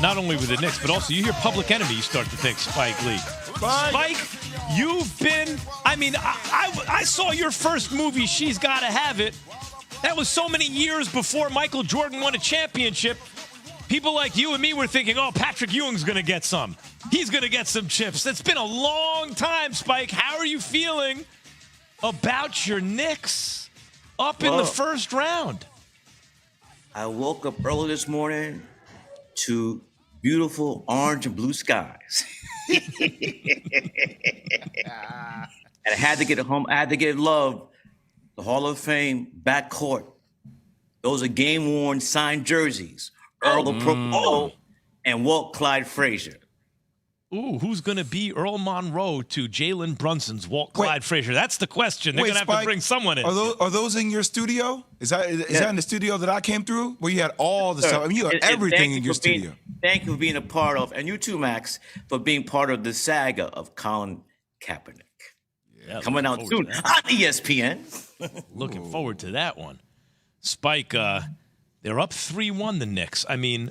not only with the Knicks, but also you hear Public Enemy, you start to think Spike Lee. Spike, you've been, I saw your first movie, She's Gotta Have It. That was so many years before Michael Jordan won a championship. People like you and me were thinking, oh, Patrick Ewing's going to get some. He's going to get some chips. It's been a long time, Spike. How are you feeling about your Knicks up in the first round? I woke up early this morning to beautiful orange and blue skies. And I had to get it home. I had to get love. The Hall of Fame backcourt. Those are game-worn signed jerseys. Earl Monroe and Walt Clyde Frazier. Ooh, who's going to be Earl Monroe to Jalen Brunson's Walt Clyde Frazier? That's the question. They're going to have to bring someone in. Are those in your studio? Is that in the studio that I came through? Where you had all the stuff? I mean, you had everything in your studio. Thank you for being a part of, and you too, Max, for being part of the saga of Colin Kaepernick. Yeah, coming out soon on ESPN. Looking forward to that one. Spike, they're up 3-1, the Knicks. I mean,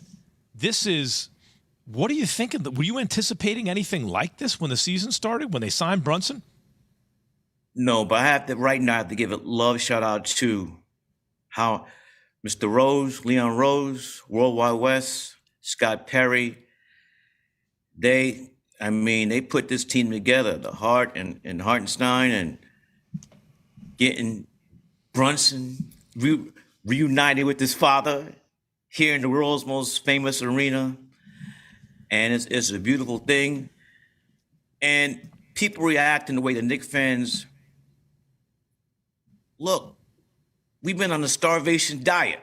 this is – what are you thinking? Were you anticipating anything like this when the season started, when they signed Brunson? No, but I have to give a love shout-out to how Mr. Rose, Leon Rose, Worldwide West, Scott Perry, they put this team together, the Hart and Hartenstein, and getting Brunson reunited with his father here in the world's most famous arena. And it's a beautiful thing. And people react in the way the Knicks fans, look, we've been on a starvation diet.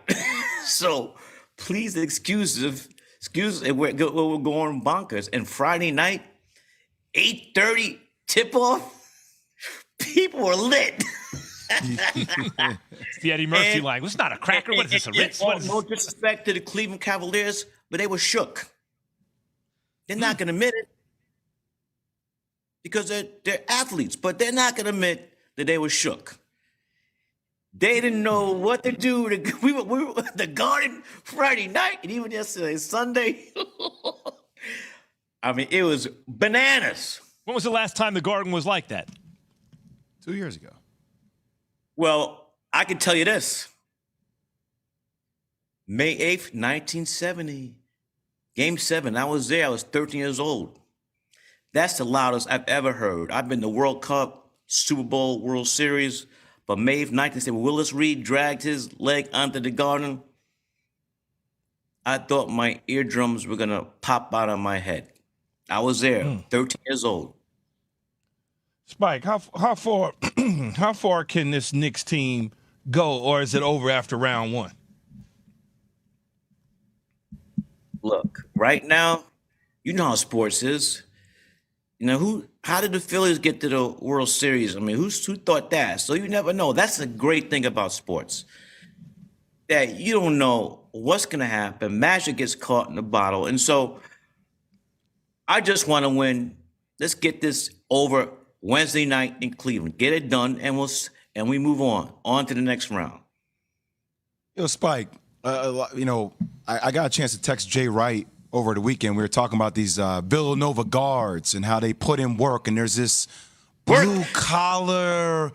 So please excuse if we're going bonkers. And Friday night, 8:30 tip-off, people were lit. It's the Eddie Murphy line. It's not a cracker. What is this, a Ritz? No disrespect to the Cleveland Cavaliers, but they were shook. They're not going to admit it because they're athletes, but they're not going to admit that they were shook. They didn't know what to do. We were at the Garden Friday night, and even yesterday, Sunday. I mean, it was bananas. When was the last time the Garden was like that? 2 years ago. Well, I can tell you this. May 8th, 1970, Game 7, I was there. I was 13 years old. That's the loudest I've ever heard. I've been to World Cup, Super Bowl, World Series, but May 8th, 1970, Willis Reed dragged his leg onto the Garden. I thought my eardrums were going to pop out of my head. I was there, 13 years old. Spike, how far how far can this Knicks team go, or is it over after round one? Look, right now, you know how sports is. You know, how did the Phillies get to the World Series? I mean, who thought that? So you never know. That's the great thing about sports, that you don't know what's going to happen. Magic gets caught in the bottle. And so I just want to win. Let's get this over Wednesday night in Cleveland. Get it done, and we move on to the next round. Yo, Spike, I got a chance to text Jay Wright over the weekend. We were talking about these Villanova guards and how they put in work, and there's this blue collar,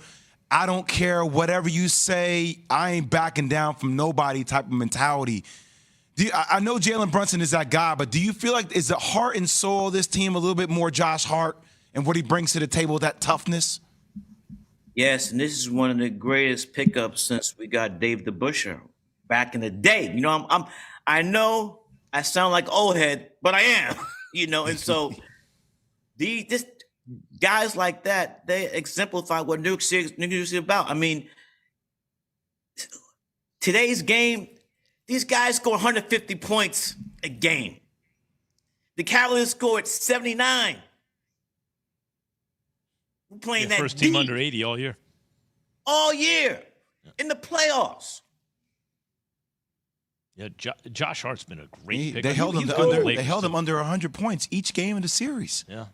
I don't care, whatever you say, I ain't backing down from nobody type of mentality. I know Jalen Brunson is that guy, but do you feel like is the heart and soul of this team a little bit more Josh Hart and what he brings to the table, that toughness? Yes, and this is one of the greatest pickups since we got Dave DeBusschere back in the day. You know, I know I sound like old head, but I am, and so this guys like that, they exemplify what New York City is about. I mean, today's game, these guys score 150 points a game. The Cavaliers scored 79. We're playing that first team under 80 all year. All year in the playoffs. Yeah, Josh Hart's been a great pick. They held him under 100 points each game in the series. Yeah.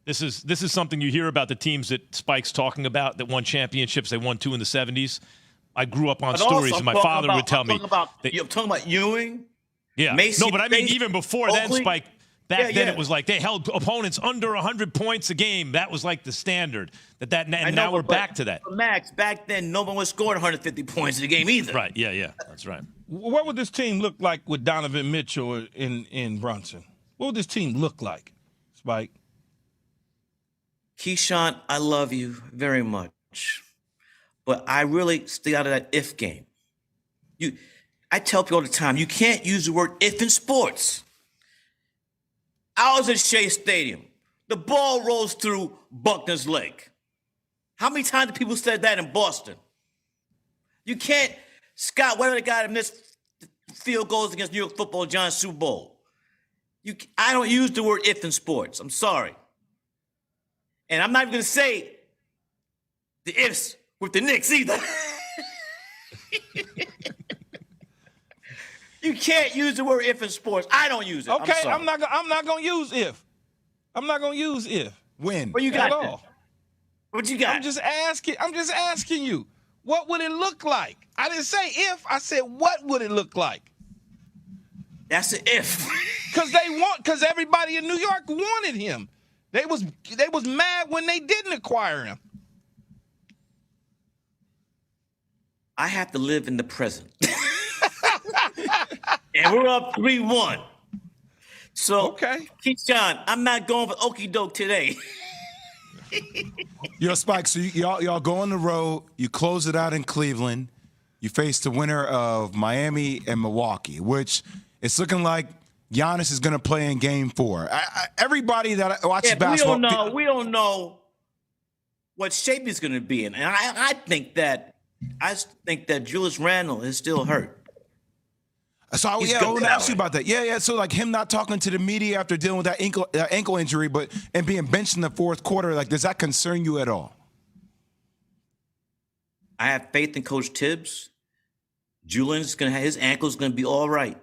This is something you hear about the teams that Spike's talking about that won championships. They won 2 in the 70s. I grew up on stories, and my father would tell me. I'm talking about Ewing. Yeah. Macy No, but I mean, State, even before then, Oakley. Spike, back then Yeah. it was like they held opponents under 100 points a game. That was like the standard. And now we're back to that. But Max, back then, no one was scoring 150 points in a game either. Right. Yeah. That's right. What would this team look like with Donovan Mitchell in Brunson? What would this team look like, Spike? Keyshawn, I love you very much, but I really stay out of that if game. I tell people all the time, you can't use the word if in sports. I was at Shea Stadium. The ball rolls through Buckner's leg. How many times have people said that in Boston? You can't, Scott, whatever the guy that missed field goals against New York football, John Super Bowl. I don't use the word if in sports. I'm sorry. And I'm not even going to say the ifs with the Knicks either. You can't use the word if in sports. I don't use it. Okay, I'm not going to use if. I'm not going to use if. When? What you got? At all. What you got? I'm just asking you. What would it look like? I didn't say if. I said what would it look like? That's an if. Because everybody in New York wanted him. They was mad when they didn't acquire him. I have to live in the present. And we're up 3-1. So, Okay. Keyshawn, I'm not going for okie doke today. Yo, Spike, so y'all go on the road, you close it out in Cleveland, you face the winner of Miami and Milwaukee, which it's looking like Giannis is going to play in Game 4. Everybody that watches basketball, we don't know what shape he's going to be in, and I think that Julius Randle is still hurt. So I want to ask you about that. Yeah. So like him not talking to the media after dealing with that ankle injury, and being benched in the fourth quarter, like does that concern you at all? I have faith in Coach Tibbs. Julian's his ankle's gonna be all right.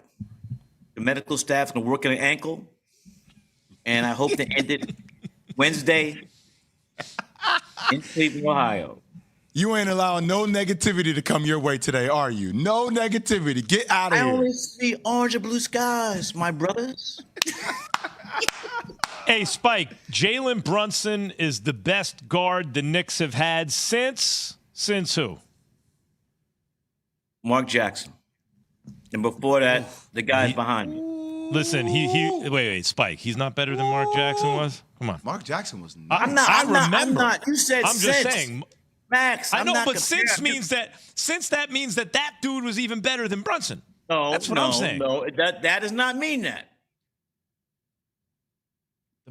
The medical staff's gonna work on an ankle, and I hope to end it Wednesday in Cleveland, Ohio. You ain't allowing no negativity to come your way today, are you? No negativity. Get out of here. I only see orange and blue skies, my brothers. Hey, Spike, Jalen Brunson is the best guard the Knicks have had since who? Mark Jackson. And before that, the guys behind me. Listen, wait, Spike, he's not better than Mark Jackson was? Come on. Mark Jackson was nice. I'm not. You said I'm just since. saying. Max, I know, but since that means that dude was even better than Brunson. No, that's what I'm saying. No, that does not mean that.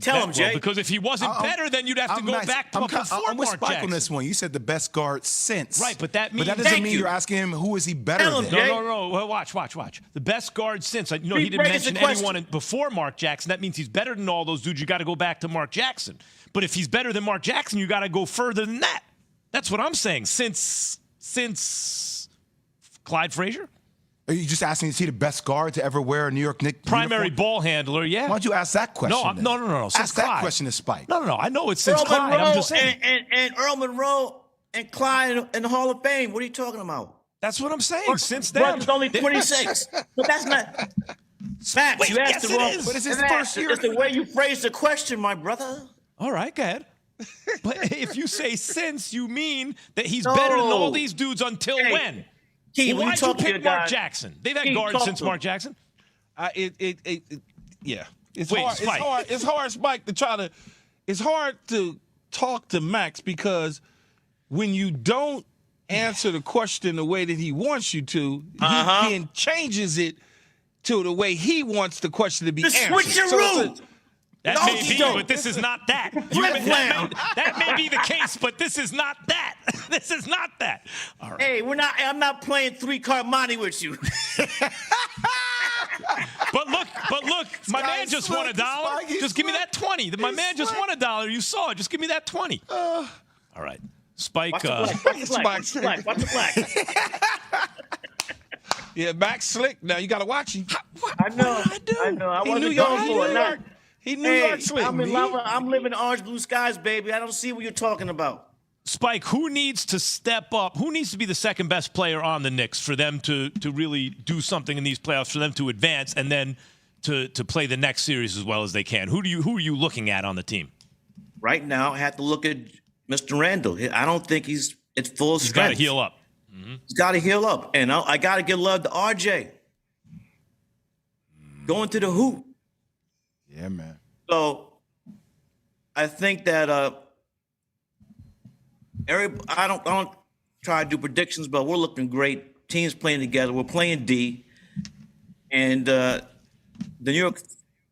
Tell him, Jay. Well, because if he wasn't better, then you'd have to go back to before I'm with Mark Spike Jackson. on this one. You said the best guard since. Right, but that doesn't mean you're asking him who is he better Tell him, than. Jay. No. Well, watch. The best guard since. He didn't mention anyone before Mark Jackson. That means he's better than all those dudes. You got to go back to Mark Jackson. But if he's better than Mark Jackson, you got to go further than that. That's what I'm saying. Since Clyde Frazier? Are you just asking, is he the best guard to ever wear a New York Knicks Primary uniform? ball handler, yeah. Why don't you ask that question? No. Ask Since that Clyde. question to Spike. No. I know it's since Earl Clyde. Monroe I'm just saying. and Earl Monroe and Clyde in the Hall of Fame. What are you talking about? That's what I'm saying. Since then. Brun's only 26. But that's not. Max, you asked the wrong. But it's his Max, first year. It's the way you phrase the question, my brother. All right, go ahead. But if you say since, you mean that he's better than all these dudes until when? Key, Well, why'd you pick Mark Jackson? They've had guards since Mark Jackson. Yeah. It's Wait, hard. Spike. It's hard, Spike, to try to. It's hard to talk to Max because when you don't answer the question the way that he wants you to, he then changes it to the way he wants the question to be answered. Switcheroo. That No, may you be, don't. but this is not that. Flip-flap. That may be the case, but this is not that. This is not that. All right. Hey, I'm not playing 3-card money with you. But look, my man just won $1. Just give me that 20. My man just won $1. You saw it. Just give me that 20. All right. Spike. Watch the black. Watch the black. Yeah, Max slick. Now you got to watch him. I know. I wasn't going for it. He New York slick. I'm living orange blue skies, baby. I don't see what you're talking about. Spike, who needs to step up? Who needs to be the second best player on the Knicks for them to really do something in these playoffs, for them to advance, and then to play the next series as well as they can? Who are you looking at on the team? Right now, I have to look at Mr. Randall. I don't think he's at full strength. He's got to heal up. He's got to heal up. And I got to give love to RJ. Going to the hoop. Yeah, man. So I think that I don't try to do predictions, but we're looking great. Teams playing together. We're playing D. And the New York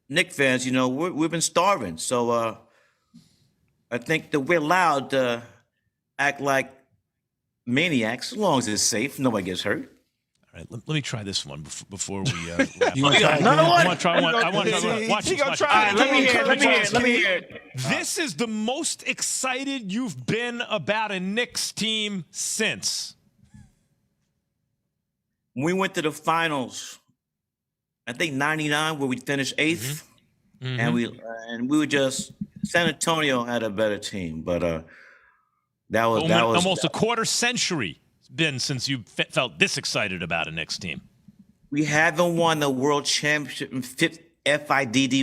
Knicks fans, we've been starving. So I think that we're allowed to act like maniacs as long as it's safe. Nobody gets hurt. All right, let me try this one before we wrap up. You want to try another I want to try one. I want to watch this. Let me hear it. This is the most excited you've been about a Knicks team since. We went to the finals, I think 99, where we finished 8th. And we were just San Antonio had a better team, but that was almost a quarter century been since you felt this excited about a Knicks team. We haven't won the world championship in FIDDY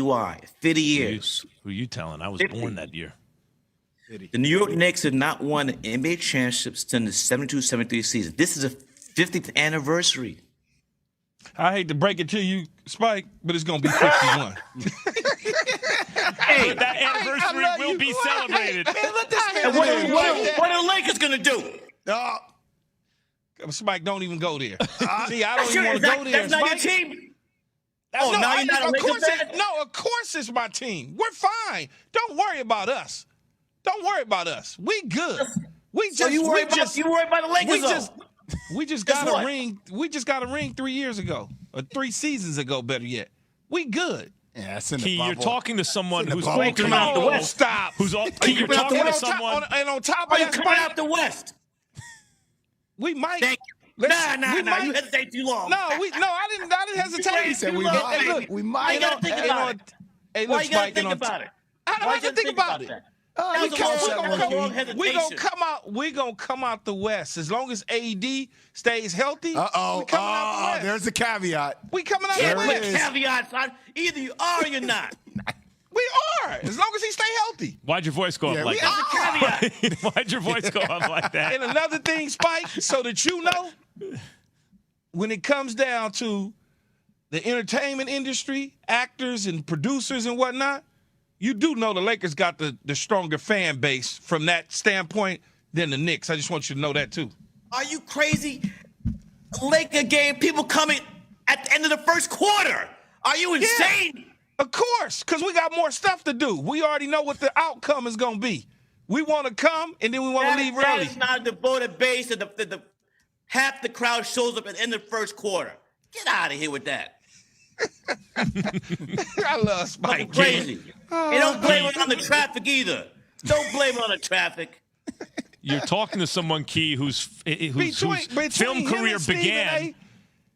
50 years. Who you telling? I was 50. born that year. The New York Knicks have not won the NBA championships since the 72-73 season. This is a 50th anniversary. I hate to break it to you, Spike, but it's going to be 51. Hey, that anniversary will be celebrated. Man, let this man and what are the Lakers going to do? Spike, don't even go there. See, I don't even want to go there. That's not your Spike. team. Now you're not a Lakers fan? No, of course it's my team. We're fine. Don't worry about us. Don't worry about us. We good. You worry about the Lakers? We just got a ring. We just got a ring 3 years ago, or 3 seasons ago, better yet. We good. Yeah, it's in Key, the bubble. you're talking to someone who's bubble. older than Come on, you. the West. Stop. Key, you're talking to someone. And on top Are of you that, coming Spike, out the West? we might. Thank you. Nah. You hesitate too long. I didn't hesitate. He said we Look, might. hey, look, We Why might. you gotta think about it? Hey, Why look, you gotta Spike. think about it? I don't have to think about it. That We was a count that long- one, Key. long hesitation. We're gonna come out the West. As long as AD stays healthy, we Uh-oh. coming out the West. There's a caveat. We coming out There the it West. is. Caveat, son. Either you are or you're not. We are, as long as he stay healthy. Why'd your voice go Yeah, up like we that? Caveat. Why'd your voice go up like that? And another thing, Spike, so that you know, when it comes down to the entertainment industry, actors and producers and whatnot, you do know the Lakers got the stronger fan base from that standpoint than the Knicks. I just want you to know that too. Are you crazy? Laker game, people coming at the end of the first quarter. Are you insane? Of course, because we got more stuff to do. We already know what the outcome is going to be. We want to come, and then we want to leave That early. is not a devoted base, and the half the crowd shows up at the end of the first quarter. Get out of here with that. I love Spike. Crazy. And don't blame it on the traffic either. Don't blame it on the traffic. You're talking to someone, Key, whose Between film him career and Stephen began. A,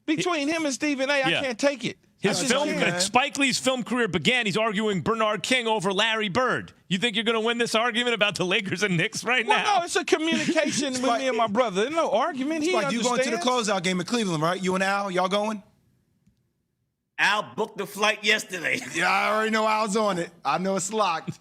between him and Stephen A, I Yeah. can't take it. His I just film, can't. Spike Lee's film career began. He's arguing Bernard King over Larry Bird. You think you're going to win this argument about the Lakers and Knicks right Well, now? no, it's a communication with me and my brother. There's no argument. He Like you going to the understands. closeout game in Cleveland, right? You and Al, y'all going? Al booked the flight yesterday. Yeah, I already know Al's on it. I know it's locked.